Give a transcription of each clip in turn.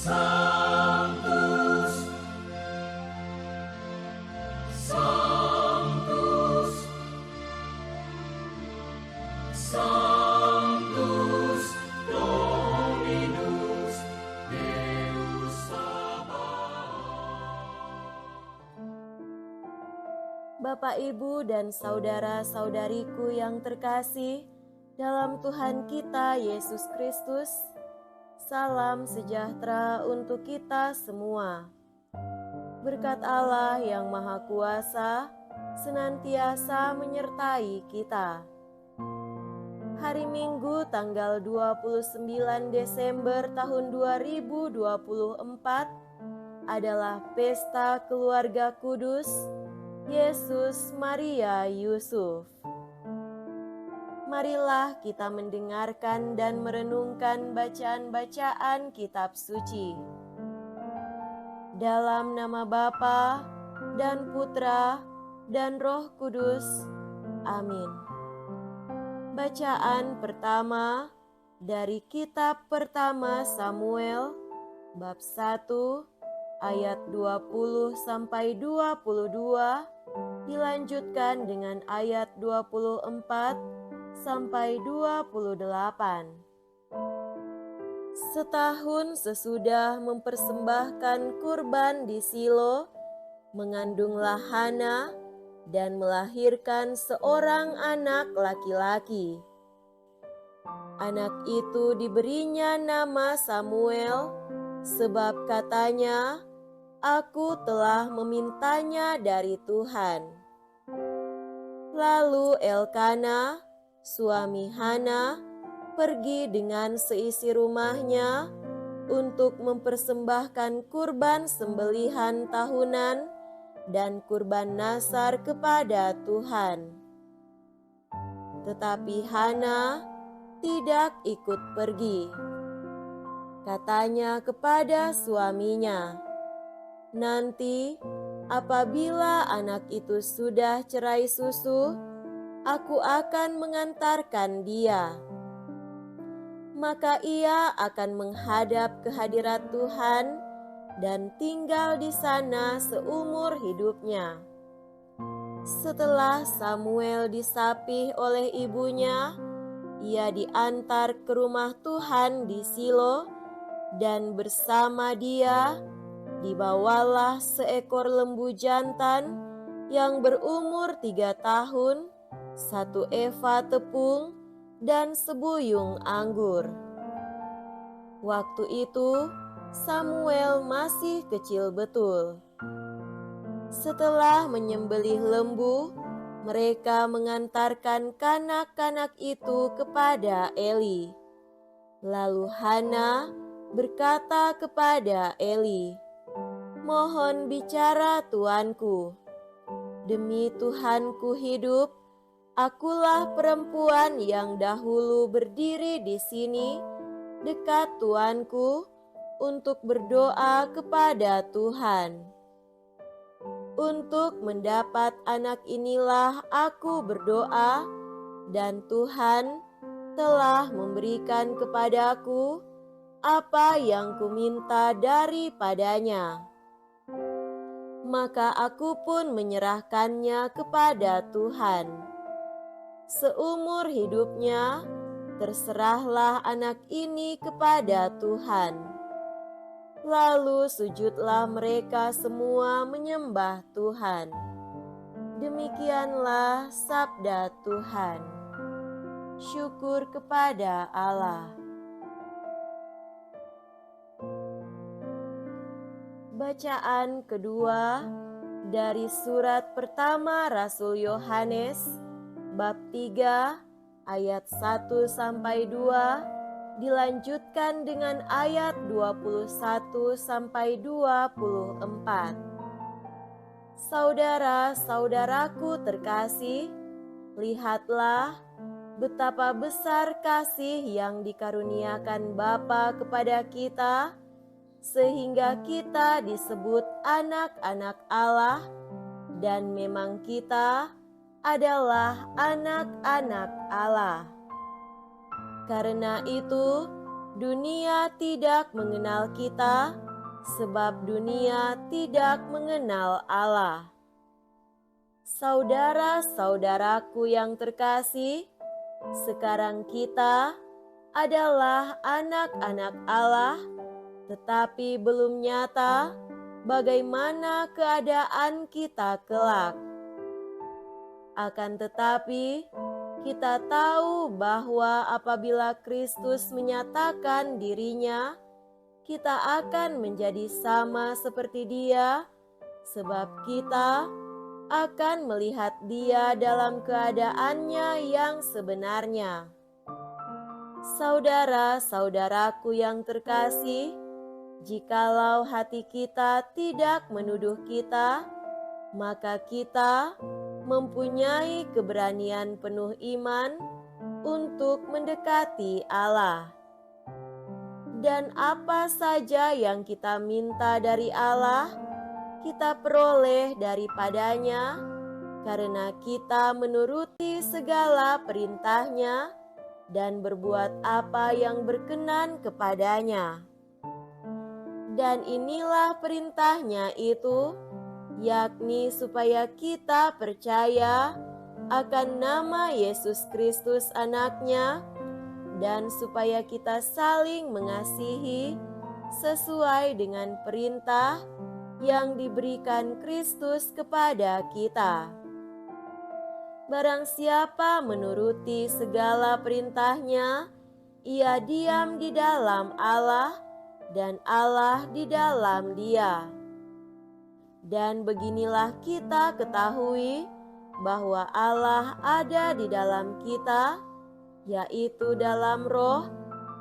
Sanctus, Sanctus, Sanctus Dominus Deus Sabaoth. Bapak, Ibu, dan saudara-saudariku yang terkasih dalam Tuhan kita Yesus Kristus, salam sejahtera untuk kita semua. Berkat Allah yang Maha Kuasa senantiasa menyertai kita. Hari Minggu tanggal 29 Desember tahun 2024 adalah Pesta Keluarga Kudus Yesus, Maria, Yusuf. Marilah kita mendengarkan dan merenungkan bacaan-bacaan kitab suci. Dalam nama Bapa dan Putra dan Roh Kudus. Amin. Bacaan pertama dari kitab pertama Samuel, bab 1, ayat 20 sampai 22, dilanjutkan dengan ayat 24 sampai 28. Setahun sesudah mempersembahkan kurban di Silo, mengandunglah Hana dan melahirkan seorang anak laki-laki. Anak itu diberinya nama Samuel, sebab katanya, "Aku telah memintanya dari Tuhan." Lalu Elkana, suami Hana, pergi dengan seisi rumahnya untuk mempersembahkan kurban sembelihan tahunan dan kurban nasar kepada Tuhan. Tetapi Hana tidak ikut pergi. Katanya kepada suaminya, "Nanti apabila anak itu sudah cerai susu, aku akan mengantarkan dia. Maka ia akan menghadap ke hadirat Tuhan dan tinggal di sana seumur hidupnya." Setelah Samuel disapih oleh ibunya, ia diantar ke rumah Tuhan di Silo, dan bersama dia dibawalah seekor lembu jantan yang berumur 3 tahun, 1 eva tepung, dan sebuyung anggur. Waktu itu Samuel masih kecil betul. Setelah menyembelih lembu, mereka mengantarkan kanak-kanak itu kepada Eli. Lalu Hana berkata kepada Eli, "Mohon bicara tuanku. Demi Tuhanku hidup, akulah perempuan yang dahulu berdiri di sini dekat tuanku untuk berdoa kepada Tuhan. Untuk mendapat anak inilah aku berdoa, dan Tuhan telah memberikan kepadaku apa yang kuminta daripadanya. Maka aku pun menyerahkannya kepada Tuhan. Seumur hidupnya, terserahlah anak ini kepada Tuhan." Lalu sujudlah mereka semua menyembah Tuhan. Demikianlah sabda Tuhan. Syukur kepada Allah. Bacaan kedua dari surat pertama Rasul Yohanes, bab 3, ayat 1 sampai 2, dilanjutkan dengan ayat 21 sampai 24. Saudara-saudaraku terkasih, lihatlah betapa besar kasih yang dikaruniakan Bapa kepada kita, sehingga kita disebut anak-anak Allah, dan memang kita adalah anak-anak Allah. Karena itu, Dunia tidak mengenal kita, sebab dunia tidak mengenal Allah. Saudara-saudaraku yang terkasih, sekarang kita adalah anak-anak Allah, tetapi belum nyata bagaimana keadaan kita kelak. Akan tetapi, kita tahu bahwa apabila Kristus menyatakan dirinya, kita akan menjadi sama seperti Dia, sebab kita akan melihat Dia dalam keadaannya yang sebenarnya. Saudara-saudaraku yang terkasih, jikalau hati kita tidak menuduh kita, maka kita mempunyai keberanian penuh iman untuk mendekati Allah. Dan apa saja yang kita minta dari Allah, kita peroleh daripadanya, karena kita menuruti segala perintahnya dan berbuat apa yang berkenan kepadanya. Dan inilah perintahnya itu, yakni supaya kita percaya akan nama Yesus Kristus Anaknya, dan supaya kita saling mengasihi sesuai dengan perintah yang diberikan Kristus kepada kita. Barang siapa menuruti segala perintahnya, ia diam di dalam Allah, dan Allah di dalam dia. Dan beginilah kita ketahui bahwa Allah ada di dalam kita, yaitu dalam Roh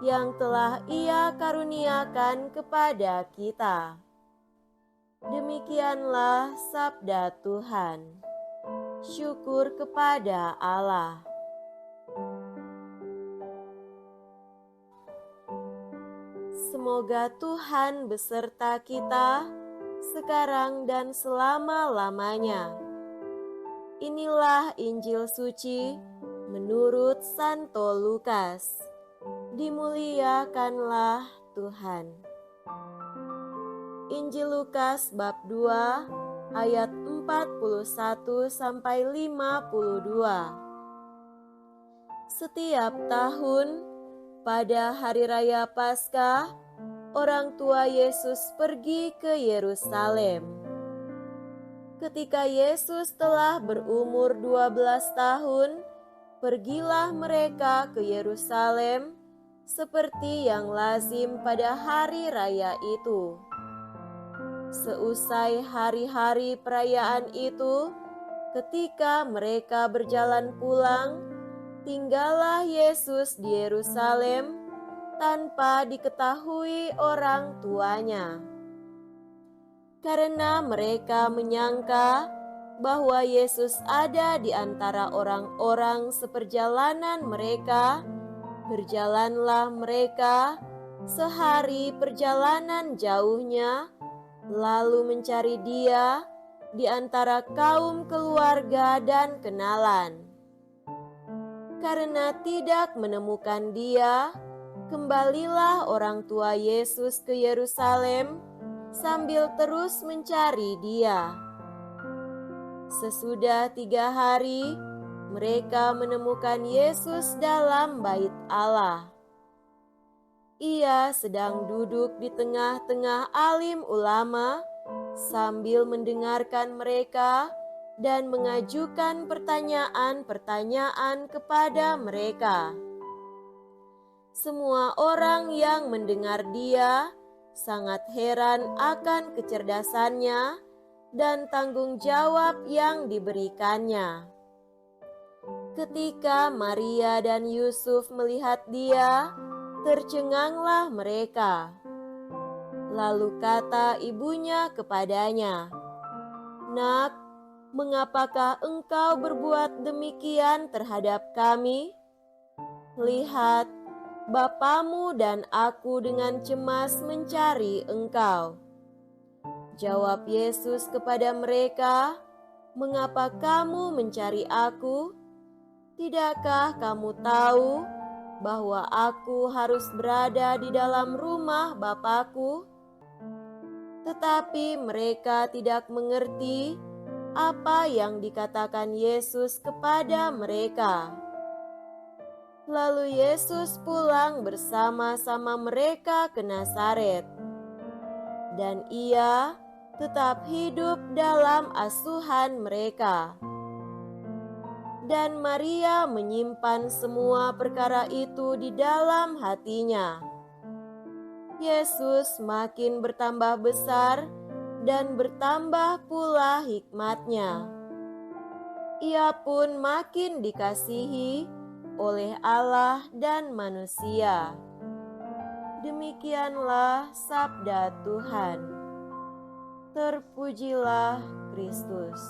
yang telah Ia karuniakan kepada kita. Demikianlah sabda Tuhan. Syukur kepada Allah. Semoga Tuhan beserta kita sekarang dan selama-lamanya. Inilah Injil suci menurut Santo Lukas. Dimuliakanlah Tuhan. Injil Lukas bab 2 ayat 41 sampai 52. Setiap tahun pada hari raya Paskah, orang tua Yesus pergi ke Yerusalem. Ketika Yesus telah berumur 12 tahun, pergilah mereka ke Yerusalem seperti yang lazim pada hari raya itu. Seusai hari-hari perayaan itu, ketika mereka berjalan pulang, tinggallah Yesus di Yerusalem tanpa diketahui orang tuanya. Karena mereka menyangka bahwa Yesus ada di antara orang-orang seperjalanan mereka, berjalanlah mereka sehari perjalanan jauhnya, lalu mencari Dia di antara kaum keluarga dan kenalan. Karena tidak menemukan Dia, kembalilah orang tua Yesus ke Yerusalem sambil terus mencari Dia. Sesudah 3 hari, mereka menemukan Yesus dalam bait Allah. Ia sedang duduk di tengah-tengah alim ulama sambil mendengarkan mereka dan mengajukan pertanyaan-pertanyaan kepada mereka. Semua orang yang mendengar Dia sangat heran akan kecerdasannya dan tanggung jawab yang diberikannya. Ketika Maria dan Yusuf melihat Dia, tercenganglah mereka. Lalu kata ibunya kepadanya, "Nak, mengapakah engkau berbuat demikian terhadap kami? Lihat, bapamu dan aku dengan cemas mencari engkau." Jawab Yesus kepada mereka, "Mengapa kamu mencari aku? Tidakkah kamu tahu bahwa aku harus berada di dalam rumah Bapakku? Tetapi mereka tidak mengerti apa yang dikatakan Yesus kepada mereka. Lalu Yesus pulang bersama-sama mereka ke Nazaret, dan ia tetap hidup dalam asuhan mereka. Dan Maria menyimpan semua perkara itu di dalam hatinya. Yesus makin bertambah besar dan bertambah pula hikmatnya. Ia pun makin dikasihi oleh Allah dan manusia. Demikianlah sabda Tuhan. Terpujilah Kristus.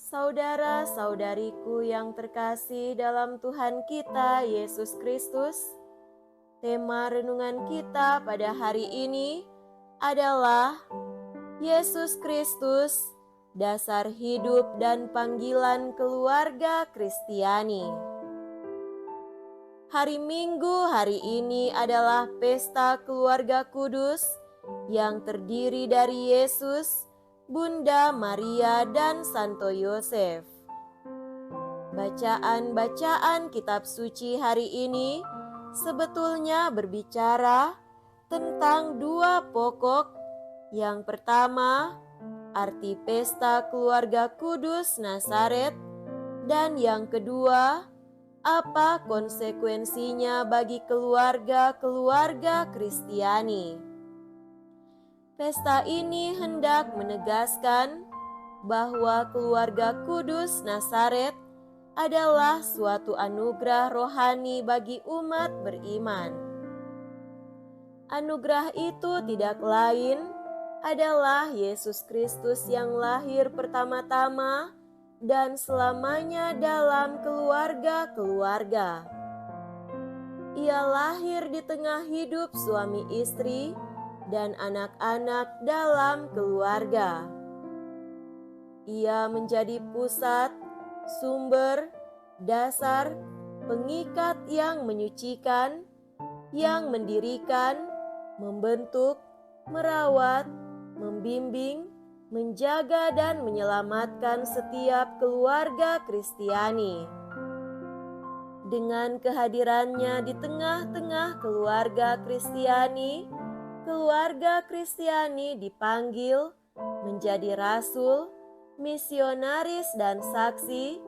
Saudara-saudariku yang terkasih dalam Tuhan kita Yesus Kristus, tema renungan kita pada hari ini adalah Yesus Kristus, dasar hidup dan panggilan keluarga Kristiani. Hari Minggu hari ini adalah pesta keluarga kudus yang terdiri dari Yesus, Bunda Maria, dan Santo Yosef. Bacaan-bacaan kitab suci hari ini sebetulnya berbicara tentang dua pokok. Yang pertama, arti pesta keluarga kudus Nazaret, dan yang kedua, apa konsekuensinya bagi keluarga-keluarga Kristiani. Pesta ini hendak menegaskan bahwa keluarga kudus Nazaret adalah suatu anugerah rohani bagi umat beriman. Anugerah itu tidak lain adalah Yesus Kristus yang lahir pertama-tama dan selamanya dalam keluarga-keluarga. Ia lahir di tengah hidup suami istri dan anak-anak dalam keluarga. Ia menjadi pusat, sumber, dasar, pengikat yang menyucikan, yang mendirikan, membentuk, merawat, membimbing, menjaga dan menyelamatkan setiap keluarga Kristiani. Dengan kehadirannya di tengah-tengah keluarga Kristiani dipanggil menjadi rasul, misionaris, dan saksi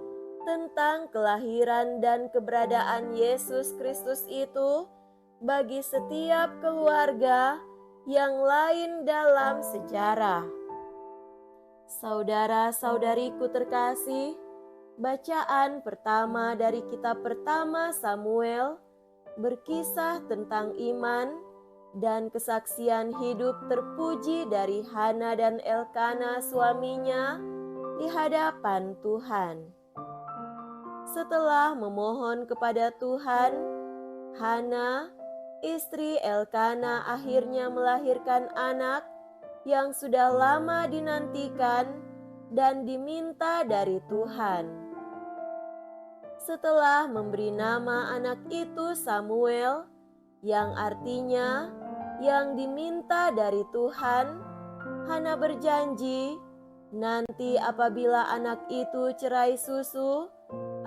tentang kelahiran dan keberadaan Yesus Kristus itu bagi setiap keluarga yang lain dalam sejarah. Saudara-saudariku terkasih, bacaan pertama dari kitab pertama Samuel berkisah tentang iman dan kesaksian hidup terpuji dari Hana dan Elkana suaminya di hadapan Tuhan. Setelah memohon kepada Tuhan, Hana, istri Elkana, akhirnya melahirkan anak yang sudah lama dinantikan dan diminta dari Tuhan. Setelah memberi nama anak itu Samuel, yang artinya yang diminta dari Tuhan, Hana berjanji, nanti apabila anak itu cerai susu,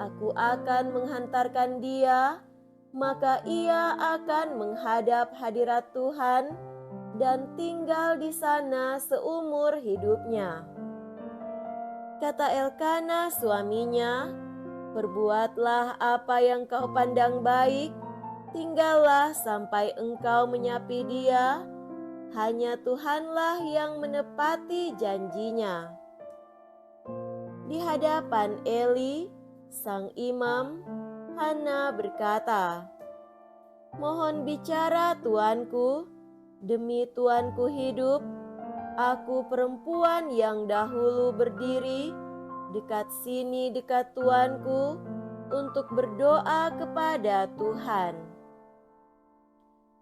aku akan menghantarkan dia, maka ia akan menghadap hadirat Tuhan dan tinggal di sana seumur hidupnya. Kata Elkana suaminya, perbuatlah apa yang kau pandang baik, tinggallah sampai engkau menyapi dia, hanya Tuhanlah yang menepati janjinya. Di hadapan Eli, sang imam, Hana berkata, "Mohon bicara tuanku, demi tuanku hidup, aku perempuan yang dahulu berdiri dekat sini dekat tuanku untuk berdoa kepada Tuhan.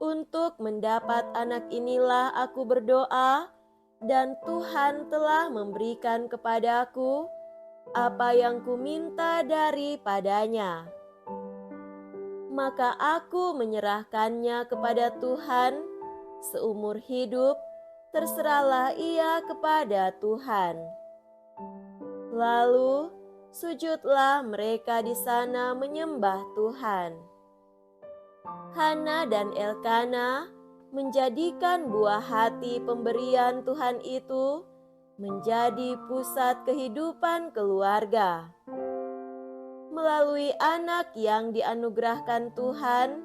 Untuk mendapat anak inilah aku berdoa, dan Tuhan telah memberikan kepadaku apa yang kuminta daripadanya. Maka aku menyerahkannya kepada Tuhan seumur hidup, terserahlah ia kepada Tuhan. Lalu sujudlah mereka di sana menyembah Tuhan. Hana dan Elkana menjadikan buah hati pemberian Tuhan itu menjadi pusat kehidupan keluarga. Melalui anak yang dianugerahkan Tuhan,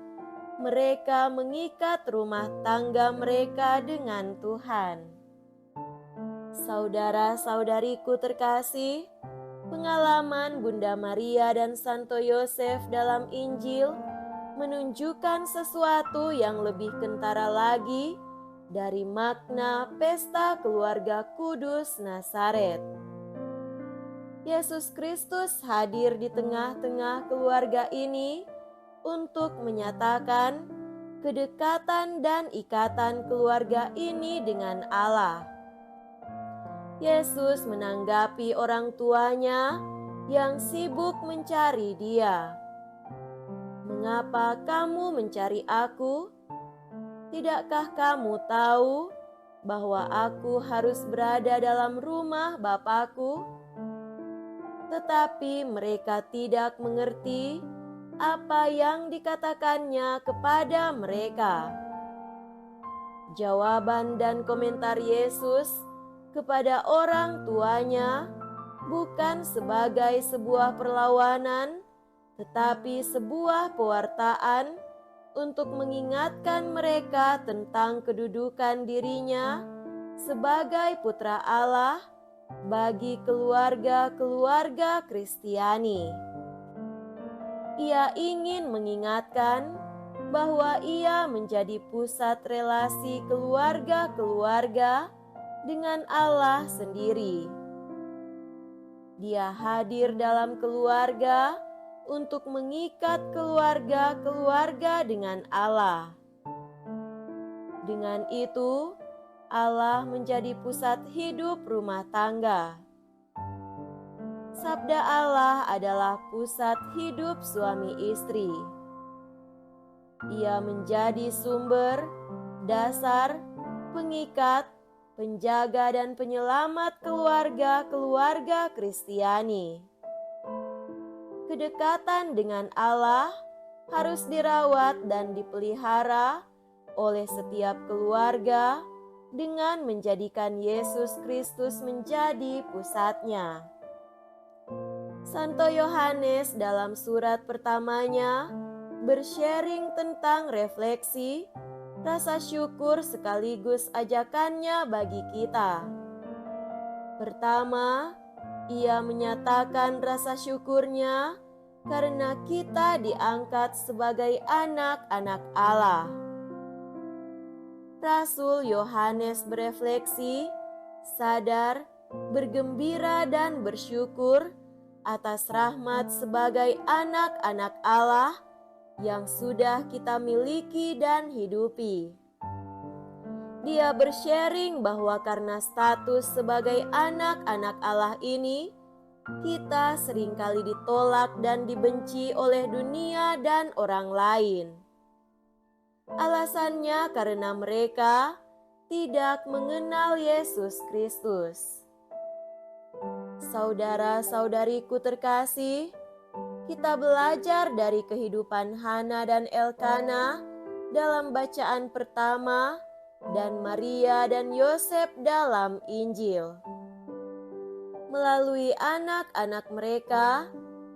mereka mengikat rumah tangga mereka dengan Tuhan. Saudara-saudariku terkasih, pengalaman Bunda Maria dan Santo Yosef dalam Injil menunjukkan sesuatu yang lebih kentara lagi dari makna pesta keluarga kudus Nazaret. Yesus Kristus hadir di tengah-tengah keluarga ini untuk menyatakan kedekatan dan ikatan keluarga ini dengan Allah. Yesus menanggapi orang tuanya yang sibuk mencari Dia. "Mengapa kamu mencari Aku? Tidakkah kamu tahu bahwa Aku harus berada dalam rumah Bapakku?" Tetapi mereka tidak mengerti apa yang dikatakannya kepada mereka. Jawaban dan komentar Yesus kepada orang tuanya bukan sebagai sebuah perlawanan, tetapi sebuah pewartaan untuk mengingatkan mereka tentang kedudukan dirinya sebagai putra Allah bagi keluarga-keluarga Kristiani. Ia ingin mengingatkan bahwa ia menjadi pusat relasi keluarga-keluarga dengan Allah sendiri. Dia hadir dalam keluarga untuk mengikat keluarga-keluarga dengan Allah. Dengan itu, Allah menjadi pusat hidup rumah tangga. Sabda Allah adalah pusat hidup suami istri. Ia menjadi sumber, dasar, pengikat, penjaga dan penyelamat keluarga-keluarga Kristiani. Kedekatan dengan Allah harus dirawat dan dipelihara oleh setiap keluarga dengan menjadikan Yesus Kristus menjadi pusatnya. Santo Yohanes dalam surat pertamanya bersharing tentang refleksi, rasa syukur sekaligus ajakannya bagi kita. Pertama, ia menyatakan rasa syukurnya karena kita diangkat sebagai anak-anak Allah. Rasul Yohanes berefleksi, sadar, bergembira dan bersyukur atas rahmat sebagai anak-anak Allah yang sudah kita miliki dan hidupi. Dia bersharing bahwa karena status sebagai anak-anak Allah ini, kita seringkali ditolak dan dibenci oleh dunia dan orang lain. Alasannya karena mereka tidak mengenal Yesus Kristus. Saudara-saudariku terkasih, kita belajar dari kehidupan Hana dan Elkana dalam bacaan pertama dan Maria dan Yosef dalam Injil. Melalui anak-anak mereka,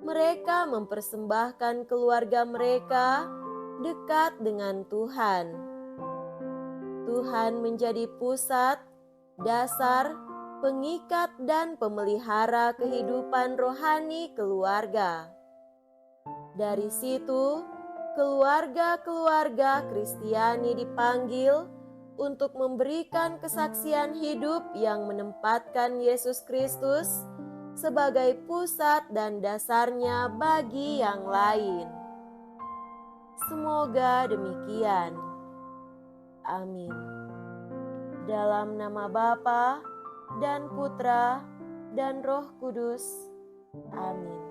mereka mempersembahkan keluarga mereka dekat dengan Tuhan. Tuhan menjadi pusat, dasar, pengikat dan pemelihara kehidupan rohani keluarga. Dari situ, keluarga-keluarga Kristiani dipanggil untuk memberikan kesaksian hidup yang menempatkan Yesus Kristus sebagai pusat dan dasarnya bagi yang lain. Semoga demikian. Amin. Dalam nama Bapa dan Putra dan Roh Kudus. Amin.